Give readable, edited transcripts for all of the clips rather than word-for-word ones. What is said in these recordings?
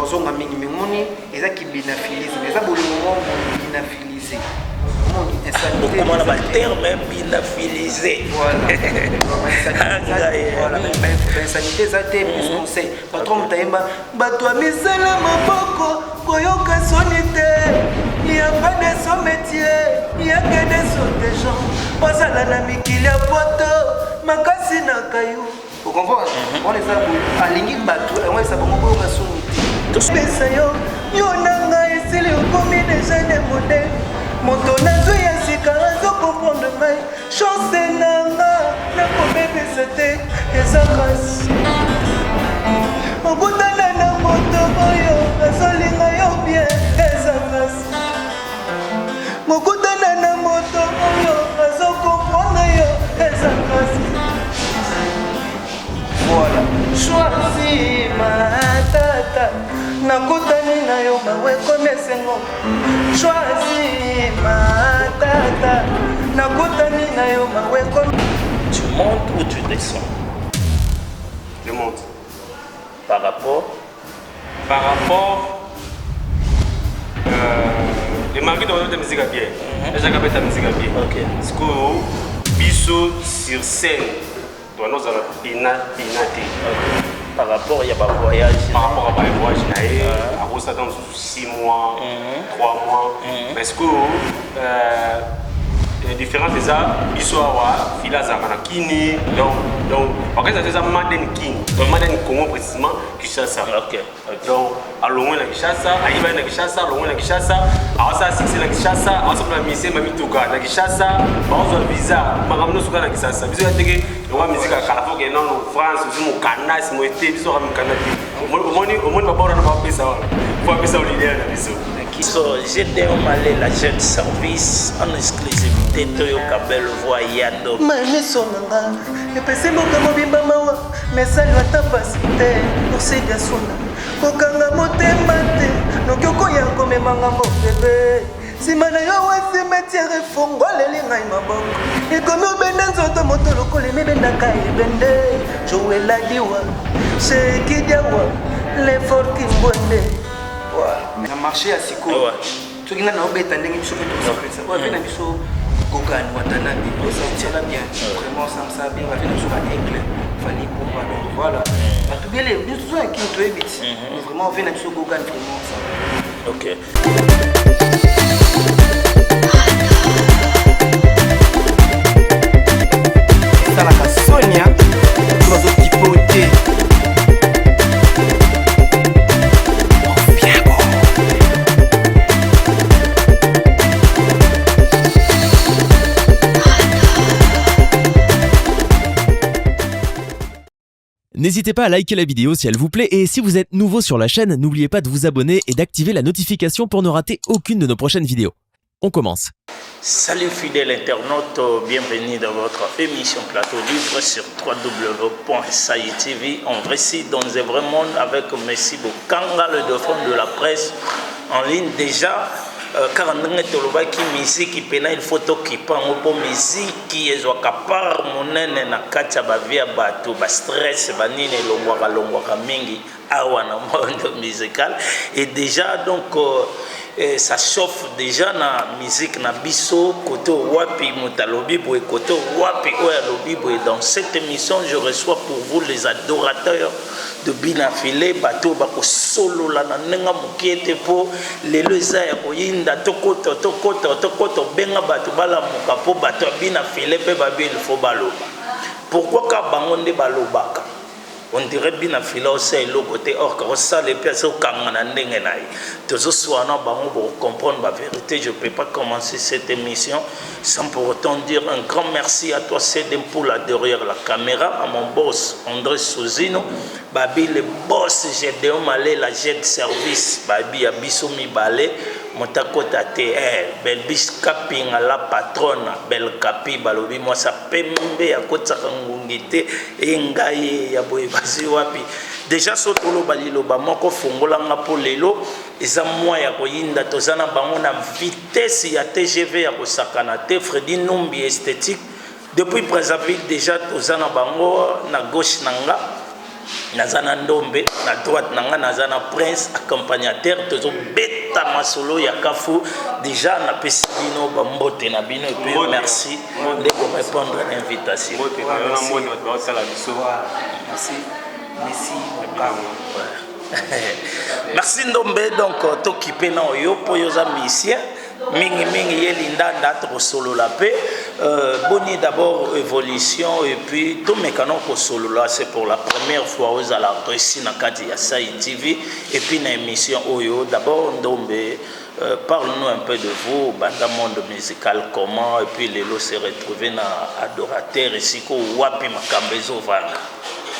ozonga mingi mingoni eza ki binaphilisme eza bolingo binaphilisé comment on va terme binaphilisé voilà insanité za te plus conseil patron mtaimba bato ya misala maboko koyoka soni te ya pas de son métier ya que de son des gens bazala na mikili ya poto makasi na kayo vous comprenez on les a alingi bato on ça bongo koyoka soni te pesa yo nanga esili okomi déjà de modèle moto nazwi ya sika azokomprendre mai chance nanga nakobebisa te eza grâce okutana na moto oyo azolinga yo bien eza grâce mokutana na moto oyo azokomprendre yo eza grâce voilà choisi matata nakutani na yo mawe komesengo choisi matata nakutani na yo mawe kom. Tu montes ou tu descends? Je monte. Par rapport les marques de musique à pied. Les gens qui ont musique à pied. Ok. Parce que biso sur scène doit nous avoir pinaté. Par rapport il y a pas voyage. Par rapport à un voyage à cause dans 6 mois, 3 mois. Parce que les différences des arts, ils sont à Filazama, Kini, donc, en fait, c'est un Maden King, donc Maden Congo précisément, Kishasa. Donc, à Longwe na Kishasa, à Iba na Kishasa, à Longwe na Kishasa, à Osa Sixi na Kishasa, à Osa Plamise, Mamituka na Kishasa, à Osa Visa, Magamno Suka na Kishasa. Biso yateke, on musique à Calafo, qui est non, France, aussi mon Canas, mon été, biso Ram Canadi. Au monde va pas appeler ça, faut appeler ça au leader de biso. So, j'étais au Malais, la jeune service en exclusivité, Toyoka belle voix Yado. Mami sonanga, epesi mboka mobimba mawa, mesali watapasi te, osedi asuna. Kokanga motema te, noki okoya komemanga mo bebe. Sima na yo wasi metiere efongoleli ngai maboko. Ekomi obenda nzoto moto lokola emebendaka ebende. Joela diwa, Sheki diawa, l'effort kimbonde. Na marché ya siko soki nga na obeta ndenge biso mpe tokosakolesa oyo apena biso kokani watanabi osatiala bien vraiment osamsa bien bapena biso baaigle fali pomba donc voilà batubele biso ya kini toyebi ti vraiment opena biso kokani vraiment ça ok salaka sonia bazotipote. N'hésitez pas à liker la vidéo si elle vous plaît et si vous êtes nouveau sur la chaîne, n'oubliez pas de vous abonner et d'activer la notification pour ne rater aucune de nos prochaines vidéos. On commence. Salut fidèles internautes, bienvenue dans votre émission Plateau Libre sur www.saïtv. On récite dans un vrai monde avec Messi Bokanga, le dauphin de la presse en ligne déjà. Car ndenge musique pena il faut tokipa ngopo musique ezwaka par monene na kati ya bavia bato ba stress banini longwaka mingi awa na monde musical et déjà donc ça chauffe déjà na musique na biso koto wapi mutalobi boy koto wapi oya lobi boy. Dans cette émission je reçois pour vous les adorateurs de Binafile bato bako solo la na nenga mukiete po lelo eza ya koyinda tokoto benga bato bala mukapo bato Binafile pe babi il faut baloba. Pourquoi ka bango nde balobaka? On dirait Binafile aussi le côté or que ça les pièces au kangana ndenge naï. Toujours soit non bango pour comprendre la vérité. Je peux pas commencer cette émission sans pour autant dire un grand merci à toi Cédem pour la derrière la caméra, à mon boss André Souzino, babi le boss Gédéon Malé la jet service, babi abiso mi balé. Motakota TR, Belbis Kaping à la patronne, Bel Kapi, Balobi, moi ça pembe à côté ngungite, et ngaye ya boy basi wapi. Déjà sotolo balilo ba moko fongola nga po lelo, eza moi ya koyinda tozana bango na vitesse ya TGV ya kosakana te Freddy Numbi esthétique. Depuis Brazzaville déjà tozana bango na gauche nanga. Nazana Ndombe, na droite nanga Nazana Prince, accompagnateur, toujours bêta masolo Yakafu. Déjà, na pesibino, bambote na bino, et puis merci de vous répondre à l'invitation. Merci. Merci. Merci Ndombe, donc t'occuper na yo pour yosa mission. Mingi yelinda d'être solo la paix. Boni d'abord évolution et puis tout mécanon pour solo là c'est pour la première fois aux la réussi na kati ya Sai TV et puis na émission Oyo d'abord Ndombe parle-nous un peu de vous banda monde musical comment et puis Lelo s'est retrouvé na adorateur ici ko wapi makambezo vanga.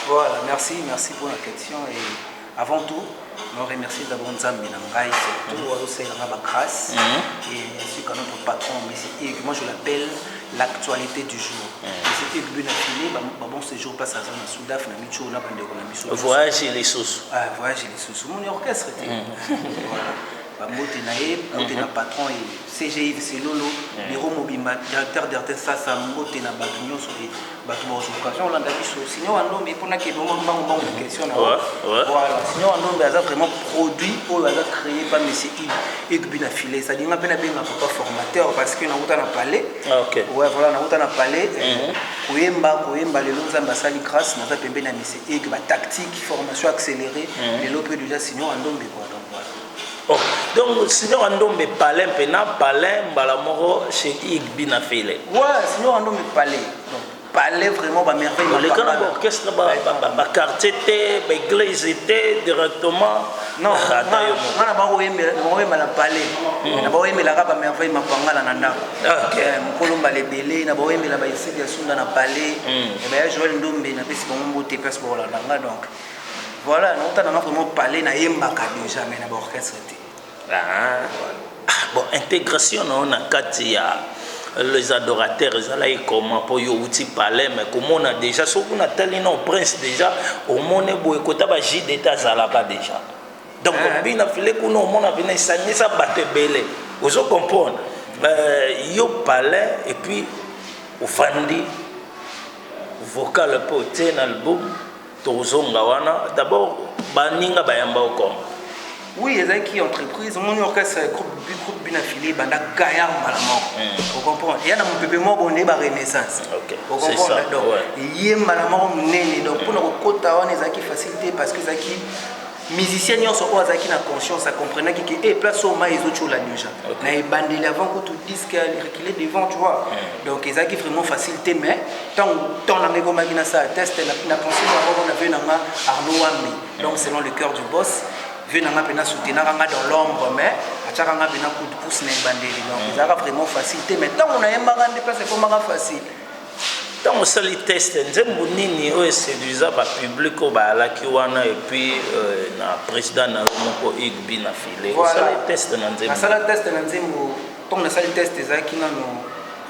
Voilà, merci pour la question et avant tout nous remercions d'abord Nzambi Nangai, surtout c'est la grâce et ainsi que notre patron, M. Hugues, moi je l'appelle l'actualité du jour. M. Hugues Bunafilé, bon séjour place à Zana Soudaf, na Micho, na Bande Konamiso. Voyage et les sous. Ah, voyage et les sous. Mon orchestre était. Voilà. Moté na patron et CGI c'est Lolo, Biro Mobimba, directeur d'RTS ça moté na Batunion sur les bateaux occasion là d'abiso. Sinon on mais pour na que bon question là. Voilà, sinon on a vraiment produit pour a créé par monsieur Hugues Bunafilé. Ça dit on a bien papa formateur parce que na uta na palais. OK. Ouais voilà, na uta na palais. Koyemba les longs ambassades grâce na pembe na monsieur Hugues ba tactique, formation accélérée, les lopes déjà sinon on dombe quoi donc voilà. Oh, donc sinon on dombe palais pena palais balamoro chez Hugues Bunafilé. Ouais, sinon on dombe palais. Donc palais vraiment ba merveille. Les gars orchestre ba quartier té, ba église té directement. Non, on a ba oyemba la palais. Na ba oyemba la ba merveille mapanga na ndako. OK, mkolomba lebele na ba oyemba la ba ici ya sunda na palais. Et ben Joël Ndombe na pesi ba mbote pesi ba la ndanga donc. Voilà, nous avons vraiment parlé na yembaka déjà mais na orchestre. Bon, intégration on a katia les adorateurs ils comment pour yo outil parler mais comme on a déjà ce qu'on a tel non prince déjà au monde boy kota ba J d'état zalaka déjà. Donc bien affilé qu'on au monde a venu ça battre belé. Vous comprenez yo parler et puis au fandi vocal pour un album d'abord baninga bayamba comme oui les qui entreprise mon orchestre groupe Bunafilé banda gaillard malamoko vous comprenez il y a na mon bébé moko on est ba renaissance vous comprenez donc yé malamoko munene donc pour nous kota wana ezaki facilité parce que zaki musicien nyonso oyo azalaki na conscience akomprenaki ke place au mai ezochola déjà na ebandeli avant que tout disque reculer devant tu vois donc ezalaki vraiment facilité mais tant na mekomaki na sa test na pensé on avait nanga Arnaud Wambi donc selon le cœur du boss vu nanga pena soutenir nanga dans l'ombre mais achaka nanga pena coup de pouce na ebandeli donc ezalaka vraiment facilité mais tant on a yembaka nde place ekomaka facile. Dans le seul test, nous avons séduisé le public et puis le président Hugues Bunafilé. Voilà. Le test,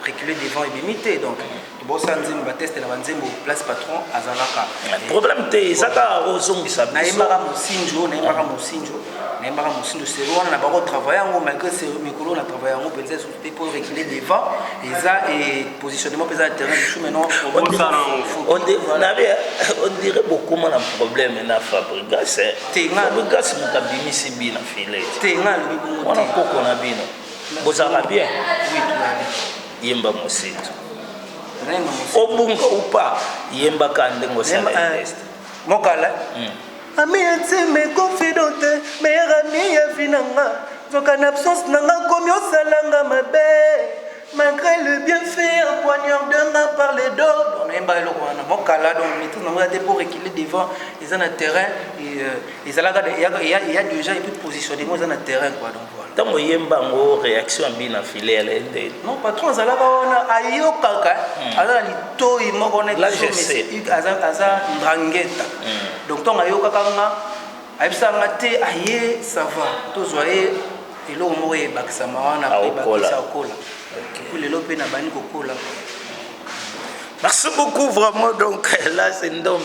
reculer devant et limité donc bon ça nzimbo ba test na banzimbo place patron azalaka problème te zaka ozongisa na yembaka mosinjo c'est loin na ba travailler en malgré c'est mikolo na travailler en peut-être pour reculer devant et ça et positionnement peut être terrain du chou maintenant on dirait beaucoup moins un problème na Fabregas Fabregas mutabimisi bina filé tenga on a beaucoup na bino bozala bien oui tout va bien yemba mosinzo obunga upa yemba kande ngosala test mokala ami intime confidente meilleure amie ya vinanga zoka na absence nanga komi osalanga mabe malgré le bienfait poignardement par les dos on yemba eloko wana mokala donc mais tout nanga pour reculer devant ils ont un terrain et ils allaient il y a déjà une positionnement ils ont un terrain quoi donc tant yemba ngo réaction bina filé elle est non patron azala wana ayokaka azala litoi moko na aza ndangeta donc tant ayokaka nga ayebisanga te aye ça va tozoye eloko moko ebakisama wana ebakisa kola puis lelo pe na bani kokola. Merci beaucoup vraiment donc là c'est Ndombe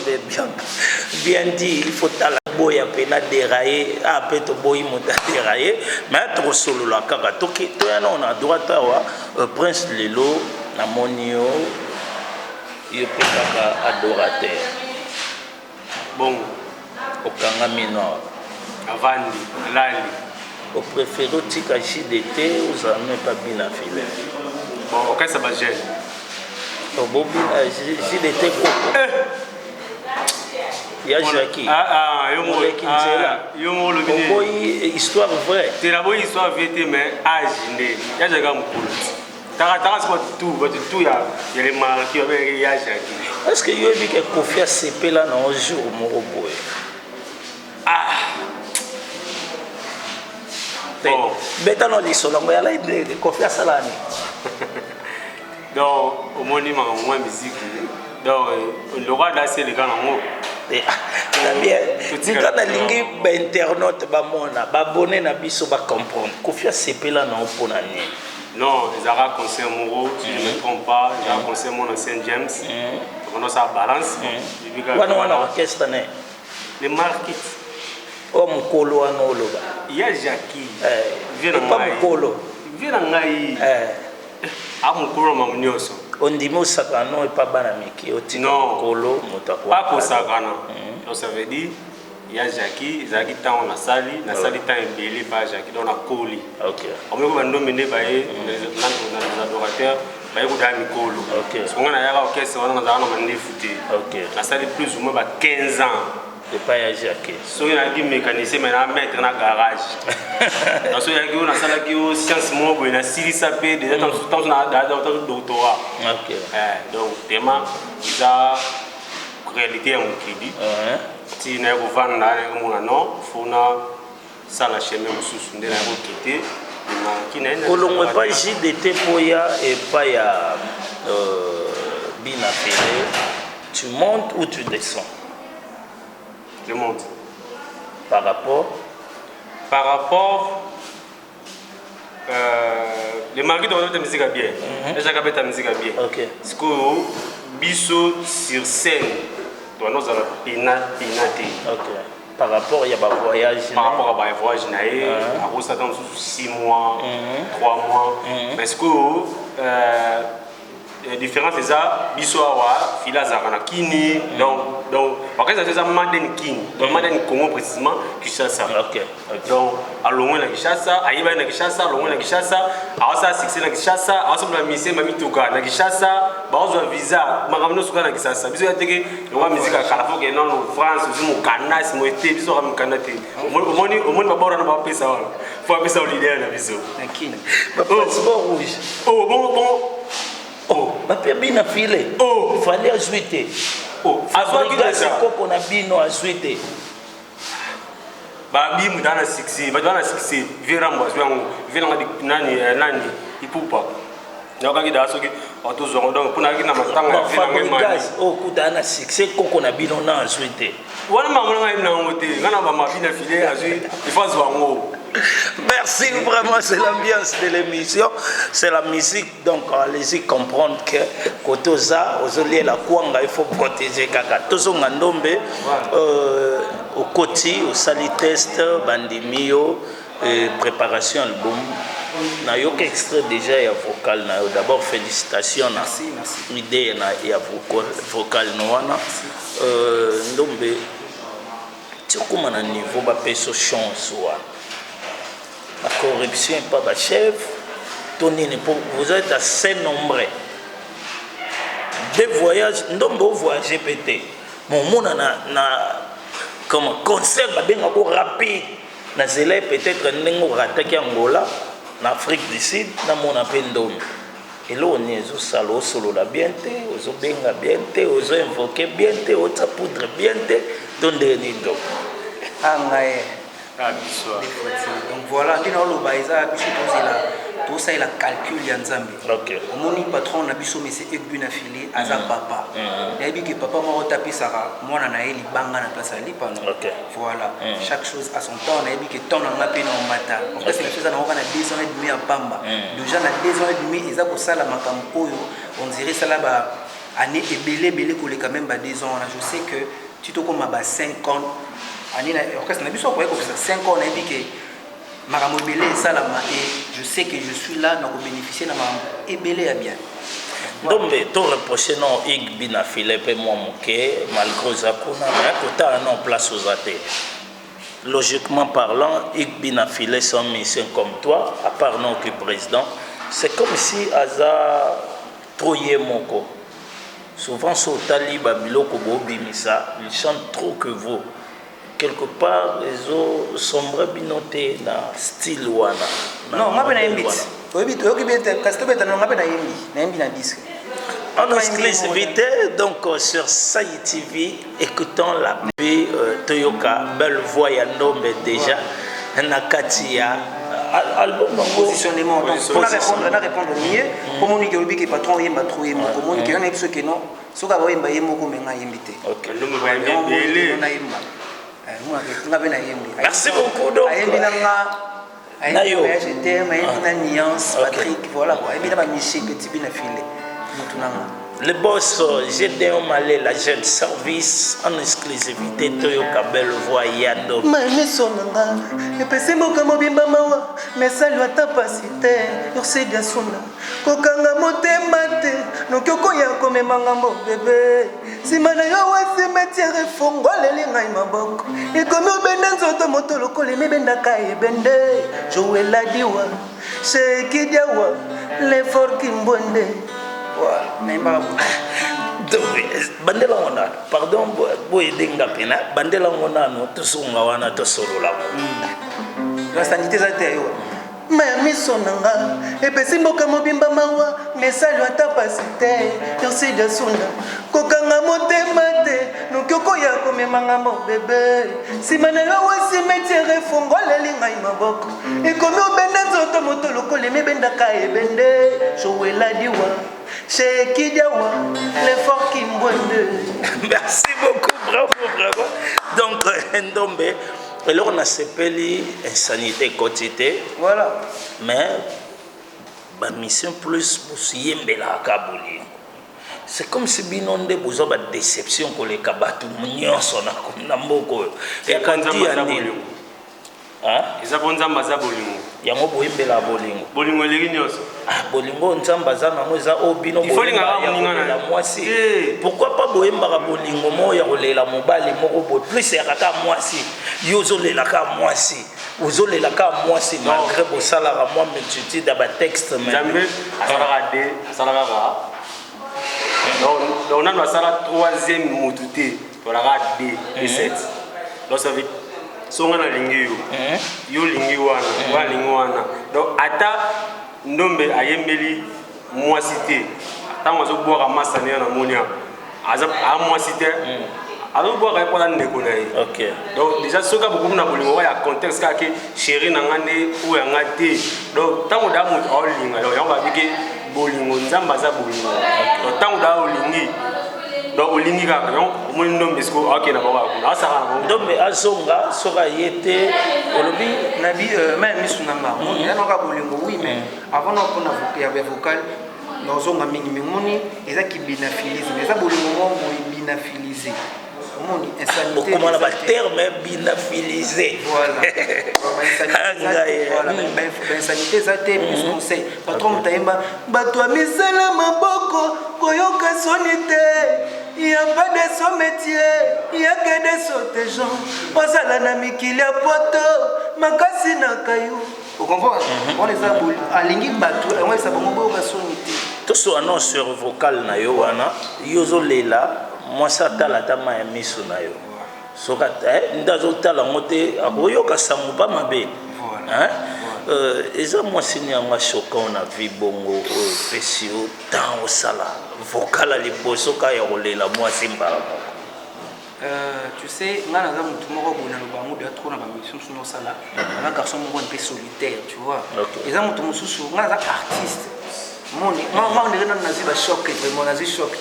bien dit il faut la boya pena dérailler après to boy monta dérailler mais trop solo la kaka to on a droit à Prince Lelo na monio il peut kaka adorateur Bon. Au Kangamino. Avandi, Lali. Au préféré, tika JDT, aux amis pas bien affilés. Bon, ok, ça va gêner. Au Bobby, JDT Coco. Il y a Jackie. Histoire vraie. C'est la bonne histoire vraie, mais âge, il y a Jackie. Tout, il y a les marqués, il y a Jackie. Est-ce que vous avez vu que Kofi a CP là dans un jour au Moroboy? Bon. Beta non liso na ngoya la ide Kofi a salani. Donc au monument moins musique. Donc le roi danser les gars en bien. Tika na lingi ba internaute ba mona ba abonné na biso ba comprendre. Kofi a CP là na opona ni. Non, les Arabes concernent Moro, si je ne me trompe pas, les Arabes concernent mon ancien James. On a sa balance. Wana orchestre né. Les marqués. Oh mukolo wana oloba. Il y a Jackie. Pas mukolo. Viens en Gaï. Ah mukolo mamunioso. On dit mo sakano et pas banamiki. Non. Mukolo mutakwa. Pas pour sakana. Donc ça veut dire il y a Jackie, Jackie tant on a sali, na sali tant embellé par Jackie, donc on a collé. OK. On me va nominer par les adorateurs, par les Mikolo. OK. Parce qu'on a un orchestre, on a un fouté. OK. La salle plus ou moins 15 ans. De pas y Jackie. So il y a un mécanicien mais un maître dans le garage. Parce qu'il y a une salle qui est science moi pour une série sapé déjà dans on a dans doctorat. OK. Donc tellement ça réalité on crédit. Si na ko vanda na ko non fona sala chemin mususu ndela ko quitter ma kinena kolongwe pas JDT poya et pas ya Bina Félé. Tu montes ou tu descends? Je monte. Par rapport les marqués doivent être musique bien. Les gens qui ta musique bien. OK. Parce que biso sur scène doit nous avoir pénaté. OK. Par rapport il y a un voyage. Par rapport à un voyage naé, à cause ça dans 6 mois, 3 mois. Parce que la différence c'est ça, biso awa filaza na kini donc parce que ça c'est Maden King. Donc Maden Congo précisément Kinshasa. OK. Donc à loin na Kinshasa, ayiba na Kinshasa, loin na Kinshasa, awasa succès na Kinshasa, awasa na mission mamituka na Kinshasa, bazo visa, makamno suka na Kinshasa. Biso yateke wa musique à Calafo que non France, biso Canas, mo été biso ram Canate. Omoni babora na ba pesa wala. Faut pesa leader na biso. Na King. Ba passeport rouge. Oh bon. Oh, ma père Bina Félé. Oh, il fallait ajouter. Oh, azwa qui c'est qu'on a bino ajouter. Ba bi mudana 6, ba dana 6, virambo azwangu, vilanga nani ipupa. Nyoka ki daso ki otozo donc pona ki na matanga vilanga mani. Oh, kudana 6 qu'on a bino na ajouter. Wana mamu nga ina ngote, ngana ba Bina Félé azui, il faut zwango. Merci, vraiment, c'est l'ambiance de l'émission, c'est la musique, donc allez-y comprendre que Kotoza, aux la Kwanga, il faut protéger Kaka. Tozo Ngandombe, au Koti, au Sali Test, Bandimio, préparation album. Na yok extrait déjà et vocal na d'abord félicitations. Merci. L'idée et vocal noana. Ndombe, tu comment à niveau ba peso chance wa. La corruption n'est pas ma chef. Vous êtes assez nombreux. Des voyages, nous avons voyagé pété. Mon monde comme concert rapide. Peut-être que Angola, en Afrique du Sud, dans mon appel d'homme. Et là, on est au salon, solo la bienté, aux benga bienté, aux invoqués bienté, aux poudre bienté, dans des nids. Donc voilà, nous avons tout ça, il a calcul Yanzambi. Mon patron n'a pas mais c'est Bina Félé, Aza papa. Il a dit que papa m'a retapé Sarah, moi on a eu les bangas à place à l'Ipan. Voilà, chaque chose à son temps, on a dit que tant on a peine en matin. En fait, c'est la chose à 2 ans et demi à Pamba. Déjà, on a 2 ans et demi, ils ont ça la Makampo, on dirait ça là-bas, année et belé, quand même 2 ans. Je sais que tu te comme à 5 ans. Orchestre n'a plus sur 5 ans, on a dit que Maramobélé et Salama, et je sais que je suis là, donc bénéficier de ma ébélé à bien. Donc, tout reproché non, il bina Philippe et moi moqué, malgré Zakuna, mais tout a un place aux athées. Logiquement parlant, il bina Philippe sans mission comme toi, à part non que président, c'est comme si Aza troyé moko. Souvent, sur Tali Babilo Kobobimisa, ils chantent trop que vous. Quelque part, les autres sombres binotés dans style wana. Non, je en exclusivité, donc sur Saï TV, écoutons la paix Toyoka, belle voix Yandombe déjà, Nakatia, album positionnement. Donc, pour répondre mieux, pour mon équipe qui est patron, il y a trouvé mon commune qui est ce que non, ce qu'on va y invité. Ok. Merci beaucoup. Donc, Nayo. Je t'aime, Nuance, Patrick, voilà. Et bien, Michel, petit bien affilé. Le boss, j'ai démarré la jeune service en exclusivité Toyoka belle voix Yando. Mais sonanga, et pese moka mobimba mawa, mais ça lui a tapacité, yorse diasuna. Kokanga motema te, no kyoko ya kome mangambo bébé. Si mana yo wasi metiere fongo lelinga imaboko. Et comme obenda nzoto motolo kole mebenda kae bende. Joël diwa, Sheki diawa, l'effort kimbonde. Bandela wana pardon boy denga pena bandela wana no to sunga wana to solola la sanité za te yo mais misonanga et pesi mboka mobimba mawa mais ça lui a tapacité yorsi de sunda kokanga motema te no kyoko ya komemanga mo bébé simana yo wasi metiere fongo lelinga imaboko et comme obenda nzoto motolo kole mebenda ka ebende Joël diwa Sheki diawa l'effort qui me. Merci beaucoup, bravo. Donc Ndombe, alors on a sepeli insanité quotidienne. Voilà. Mais ma mission plus pour yembela kabuli. C'est comme si binonde vous avez une déception pour les kabatu nyonso na mboko. Et quand il y a hein? Ils ont besoin de bolingo. Yango boyembela bolingo. Bolingo legi nyonso. Ah bolingo nzamba za nango za obino bolinga mwasi. Pourquoi pas boyembaka bolingo mo ya kolela mobali moko boy plus ya kaka mwasi. Yozo lela ka mwasi. Ozolela ka mwasi malgré bosala ka moi multitude da ba texte mais. Jambe asalaka de asalaka ka. Donc on a la troisième moutouté pour la rate D7. Donc ça veut songa na lingi yo lingi wana donc ata ndombe ayembeli mwasité ata mwazo boka masane na monia aza a mwasité alors boka ko la ndeko na ye. OK. Donc déjà soka beaucoup na bolingo ya contexte ka ke chéri na ngane ou ya ngate donc tango da mutu olinga donc yamba biki bolingo nzamba za bolingo donc tango da olingi donc olingi kaka donc moi ndombe sko OK na baba kuna asaka ndombe azonga soka yete olobi nabi même misunanga on ya noka bolingo oui mais avant on pona ya vocal no zonga mingi moni eza ki binafilize mais eza bolingo mo binafilize moni insanité comment on va terme binafilize voilà voilà ben insanité ça te conseil patron mtaimba batwa misala maboko koyoka sonité. Il n'y a pas de son métier, il n'y a que des sautés gens. Osala na mikili ya poto, makasi na kayo. Vous comprenez? On les a boulé. Alingi batu, on les a boulé au sonité. Tout ce annonce sur vocal na yo wana, yozo lela, moi ça tala tama ya miso na yo. Soka ndazo tala ngote aboyo ka samu ba mabe. Hein? Eza moi sinya nga choquant na vie bongo pesio tant au sala. Vocal à l'époque, quand il y a la moi simba. Tu sais, on a un moko bona lo bango de trop na ba mission sur nos sala. Un garçon un peu solitaire, tu vois. Et ça mutu mususu, on a un artiste. Moi on est dans un choc, vraiment un choc.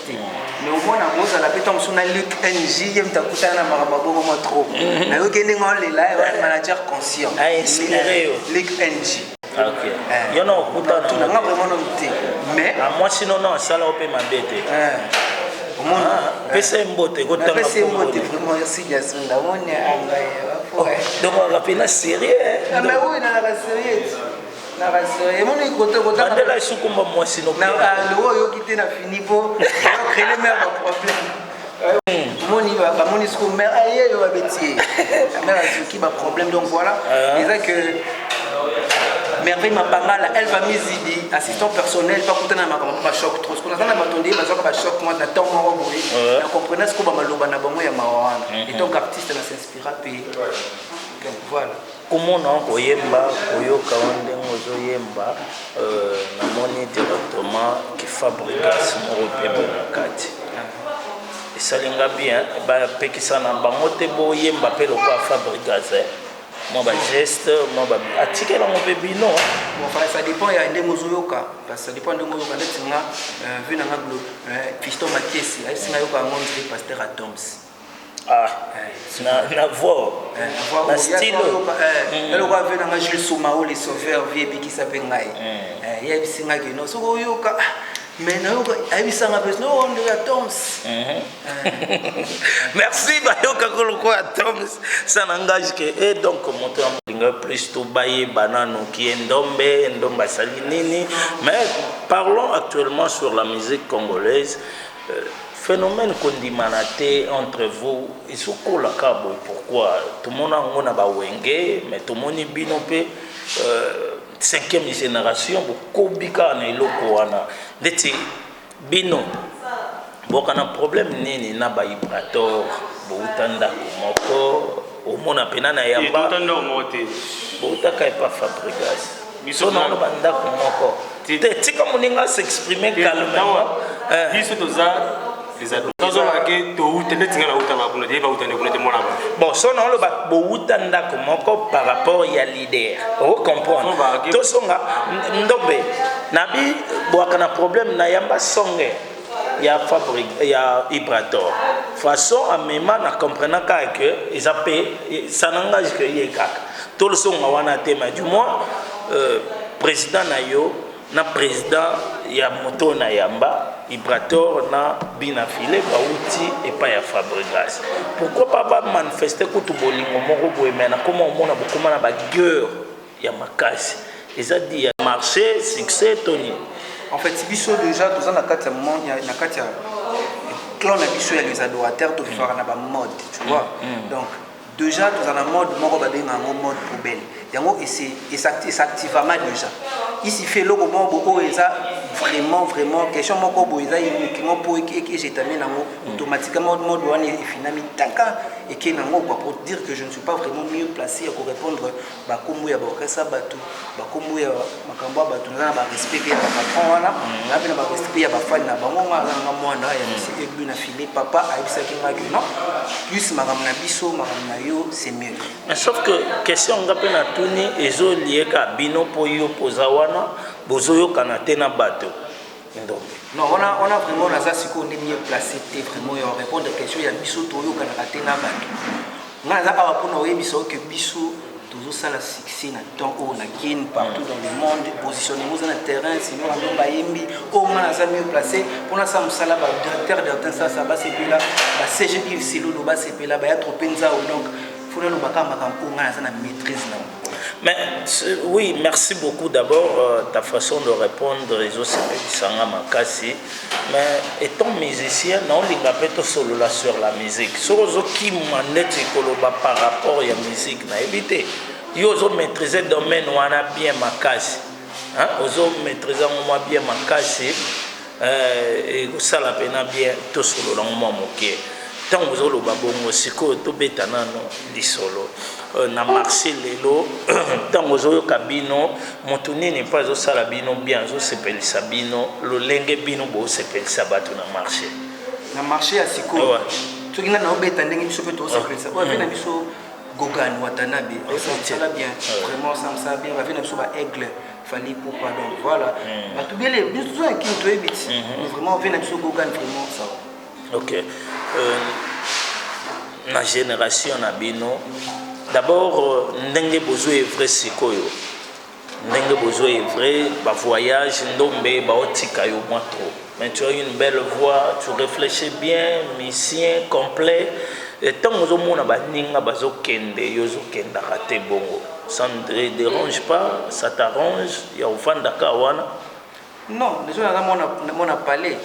Mais au moins on a la pétanque sur na Luc NJ, il m'a coûté na marababo moi trop. Na yo kende ngol là, manager conscient. Inspiré Luc NJ. OK. Yo no kuta na nga vraiment non té. Mais à moi sinon non ça là on peut m'embêter. Pese mbote ko tanga. Pese mbote vraiment si ya sunda moni anga. Donc on rappelle la série. Ah mais oui na la série. Na rassuré. Mon écoute, Mandela est sous comme moi sinon. Na le qui était na fini pour créer le même problème. Mon va mon isco mère aïe yo abeti. La mère a qui va problème donc voilà. C'est que Merveille Mapangala, elle va m'aider, assistant personnel, pas coûter ma choc trop. Ce qu'on a attendu, ma choc, moi, n'a tant moins reboué. On comprenait ce qu'on va maloba na bango ya mawana. Et donc artiste n'a s'inspira puis voilà. Comment on a yemba, oyoka onde ngozo yemba, na moni directement qui fabrique son repère na kati. Et ça linga bien, ba pekisa na bango te bo yemba pe lo kwa fabrique. Moi, geste, moi, article on peut bien non. Bon, ça dépend. Il y a des mozoyoka, parce que ça dépend de mozoyoka. Là, tu as vu dans la globe, Fiston Mathieu, il y a un pasteur à Toms. Ah, na voix, na style. Il y a un Jules Soumao, les sauveurs, vieux qui s'appelle Ngaï. Il y a un singa qui est non. Mais non, il y a un peu de Toms. Merci, Bayoka Koloko à Toms. Ça n'engage que. Et donc, monter en plus tout bailler banane qui est ndombe salinini. Mais parlons actuellement sur la musique congolaise. Phénomène qu'on dit manaté entre vous, ils sont cool à cabo. Pourquoi? Tout le monde a un wenge, mais tout le monde est binopé. 5e génération, beaucoup de gens bino. Beaucoup de problème nini na ba ibrator, boutanda komoko, au mona pena na yamba. Boutanda omote. Boutaka est pas fabrication. Biso na banda komoko. Tika moninga s'exprimer calmement. Biso toza les adolescents qui to utende tinga na utanga kuna deba utende kuna te mona ba. Bon, so na lo ba boutanda komoko par rapport ya leader. Vous comprenez? To songa ndombe. Nabi boaka na problème na yamba songe. Ya fabrique ya Ibrator. Façon à même na comprenant que ils appellent ça n'engage que yekaka. Tout le son wana tema du moins président na yo na président ya moto na yamba Ibrator na binafile bauti et pas ya fabrigas. Pourquoi pas manifester ko to bolingo moko boye mena comment on mona bokoma na ba guerre ya makasi. Ils a dit marché succès Tony. En fait, biso déjà dans la carte monde, il y a la carte clan na biso ya les adorateurs to faire na ba mode, tu vois. Donc déjà dans la mode moko ba benga mode poubelle. Yango et c'est activement déjà. Ici fait le moment beaucoup eza vraiment question moko boiza uniquement pour que j'ai terminé automatiquement mode one et finalement taka et que nango pour dire que je ne suis pas vraiment mieux placé pour répondre ba komu ya ba kasa batu ba komu ya makambo batu na ba respect ya ba patron wana na bina ba respect ya ba fan na bango nga mwana ya monsieur Ebu na filé papa aibisa ki ma que non plus magam na biso magam na yo c'est mieux. Mais sauf que question ngape na tuni ezo lié ka bino po yo pozawana bozoyo kanate na bato. Non, on a vraiment la zasi qu'on est mieux placé vraiment et répondre à questions il y a biso toyo kanate na bato. On a za pour nous biso que biso toujours ça la succès na temps on a gain partout dans le monde positionner nous dans le terrain sinon on va yembi on a za mieux placé pour ça musala ba directeur d'antenne ça ba c'est là ba CGI Silolo ba c'est là ba ya trop penza donc faut nous ba kama on a za na maîtrise là. Mais oui, merci beaucoup d'abord ta façon de répondre réseau Sanga Makasi. Mais étant musicien, non, il n'y a pas de solo là sur la musique. Sur ce qui manette par rapport à la musique, n'a évité. Ils ont maîtrisé le domaine où on a bien Makasi. Ils ont maîtrisé bien Makasi. Et ça la peine bien tout solo là moi moqué. Tant vous avez le babongo siko to betana no di solo na marché lelo tant vous avez kabino montuni n'est pas au salabino bien zo sepel sabino lo lenge bino bo sepel sabato na marché à siko to kina na obetana ngi biso to sepel sabato va na biso Gogan Watanabe ça va bien vraiment ça bien va venir biso ba aigle fallait pour pardon voilà ba tout bien les biso un qui to ebit vraiment venir biso Gogan vraiment ça. Ok. La génération na bino d'abord ndenge bozo est vrai sikoyo ndenge bozo est vrai ba voyage ndombe ba otika yo moins trop mais tu as une belle voix tu réfléchis bien musicien complet et tant ozo mona ba ninga bazo kende yo zo kenda raté bongo ça ne te dérange pas, ça t'arrange, il y a au fond d'Akawana. Non, les gens ont mon palais,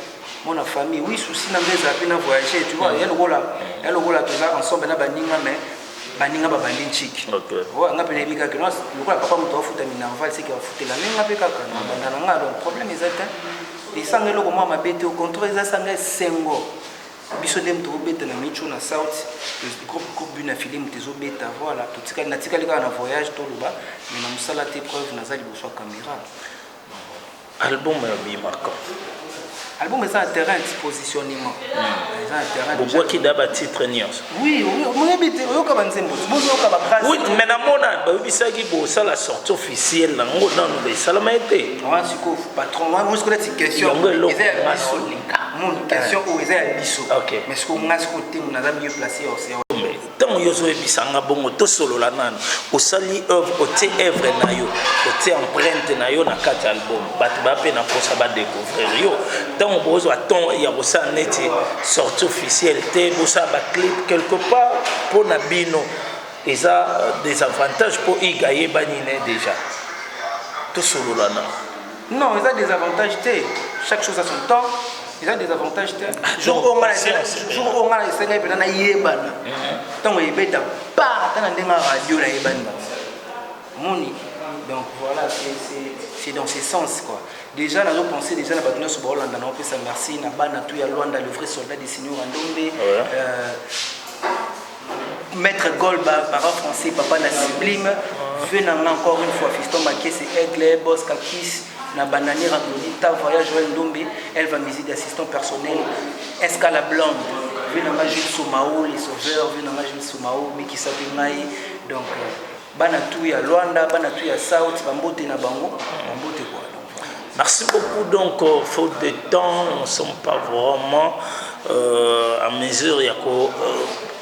mon famille. Oui, souci n'a pas voyager, tu vois. Il y a le rôle là, ensemble, na baninga mais baninga ba bandin chic. OK. Ouais, on a appelé Mika que non, le rôle papa muto futa minarval c'est qu'il va foutre la même avec kaka. Bandana donc problème est atteint. Et ça ngelo comment ma bête au contrôle ça sanga sengo. Biso dem to bête na micho na south. Le groupe buna film tezo bête voilà. Tout ça na tika lika na voyage to luba, mais na musala te preuve na zali bo caméra. Album est marquant. Album c'est un terrain de positionnement. C'est un terrain de. Pourquoi qui d'abord titre Nios? Oui, mon habité, oui, mais dans mon âge, ça la sortie officielle dans le salamité. Moi, je suis patron. Moi, je connais cette question. Mon question où ils est biso. OK. Mais ce qu'on a ce côté, on a mieux placé aussi. Tant que vous avez bisanga bongo to solo la nan, au sali œuvre, au té œuvre na yo, au té empreinte na yo na quatre albums. Bat ba pe na posa ba découvrir yo. Tant que vous attend il y a aussi un net sortie officielle, té bossa ba clip quelque part pour na bino. Et ça des avantages pour y gagner banine déjà. To solo la nan. Non, il y a des avantages té. Chaque chose a son temps. Il y a des avantages. Jour où on a essayé de faire des yébana. Tant que yébeta pas dans la radio la yébana. Moni. Donc voilà, c'est dans ce sens quoi. Déjà, nous avons pensé déjà à la sur Hollande, on peut merci, na bana tout ya Luanda, le vrai soldat des Seigneurs Ndombe. Maître Golba, parent français, papa na sublime. Venant encore une fois, fiston Maké, c'est Aigle, Boss Kakis. Na bananière Antonita voyage Joël Ndombe, elle va m'aider d'assistant personnel. Escala Blonde, vu na Jules Soumao, les sauveurs, vu na Jules Soumao, Miki Sapingai. Donc Banatou ya Luanda, Banatou ya South, Bambote na Bango, Bambote quoi. Merci beaucoup. Donc, faute de temps, nous ne sommes pas vraiment à mesure ya ko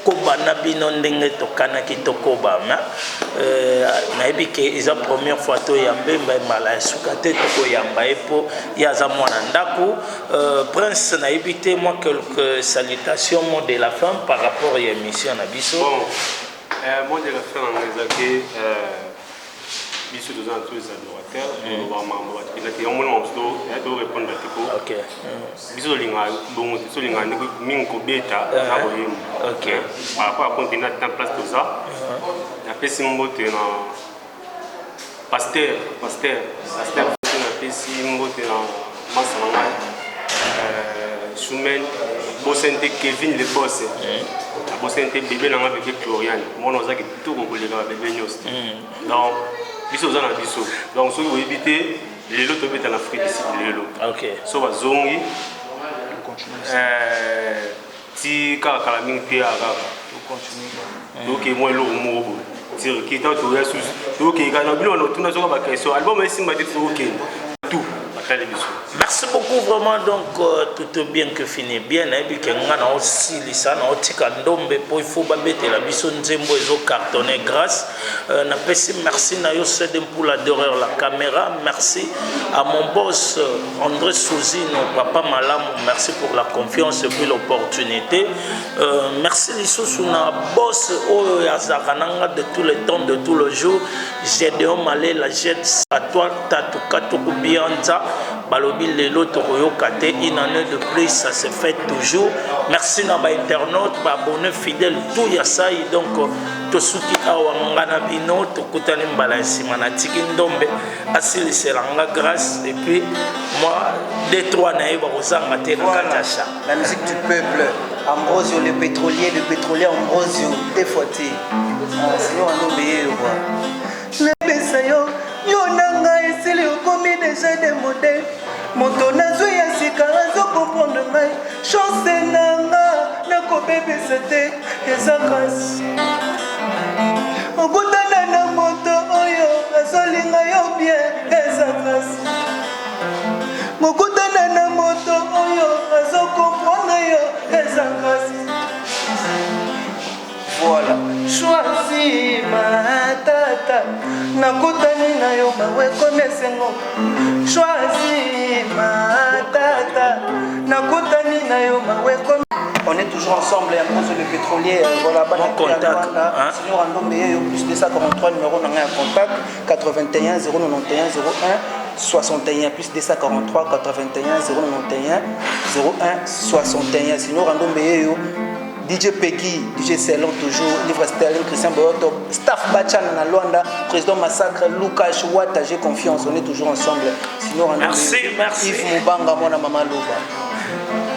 kobana bino ndenge tokana kitokoba na ebike eza première fois to yambemba mala suka te to yamba epo ya za mwana ndako prince na ebité moi quelques salutations mot de la fin par rapport à l'émission na biso. Bon mot de la fin en ezaki biso deux ans tous les adorateurs on va mambo batikati on mona msto ya to répondre batiko. OK. Biso linga bongo biso linga ndiko mingi ko beta na boyimo. OK. Par rapport à continuer à temps place tout ça. Na pesi mbote na pasteur na pesi mbote na masanga Soumen Bosente Kevin le boss. Bosente bébé na avec Florian. Mon ozaki tout ko kolega bébé nyos. Donc biso za na biso donc soki boyebite lelo tobeta na Afrique ici lelo. OK. So bazongi ti kala mingi te aga donc moi lo mo dire qui tant to yesu donc kana bilo no tuna soka ba question album esimba te tout bakale biso. Merci beaucoup vraiment donc tout bien que finit bien et puis que ngana aussi lisana otika ndombe po il faut babete la biso nzembo ezo cartonner grâce na pesi merci na yo cedem pour la derrière la caméra. Merci à mon boss André Souzino papa Malam, merci pour la confiance et puis l'opportunité. Merci lisusu na boss oyo ya zakananga de tous les temps de tous les jours. Gédéon Malé la jette à toi tatuka tukubianza balobi lelo tokoyoka te une année de plus ça se fait toujours. Merci na ba internaute ba abonné fidèle tout ya ça donc to suki awa ngana bino to kutani mbala nsima na tiki ndombe asili selanga grâce et puis moi des trois na yeba kozanga te na katasha la musique du peuple Ambrosio le pétrolier Ambrosio des fois te sinon ndombe quoi le besayo yo nanga esili okomi déjà des modèles moto nazwi ya sika azo comprendre ngai chance nanga nakobebisa te eza grâce okutana na moto oyo azolinga yo bien eza grâce okutana na moto oyo azo comprendre yo eza grâce. Voilà, choisis ma tata, nakutani na yo mawe komesengo. Choisis ma tata, nakutani na yo mawe komesengo. On est toujours ensemble, à cause le pétrolier, voilà, Bon contact. Sinon, Random, plus 243 numéro en contact, 81 091 01 61, plus 243 81 091 01 61. Sinon, Random, DJ Peggy, DJ Selon toujours, Livre Sterling, Christian Boyoto, Staff Bachan na Luanda, Président Massacre, Lucas Ouatta, j'ai confiance, on est toujours ensemble. Sinon, merci. Yves Moubanga, mon maman Louba.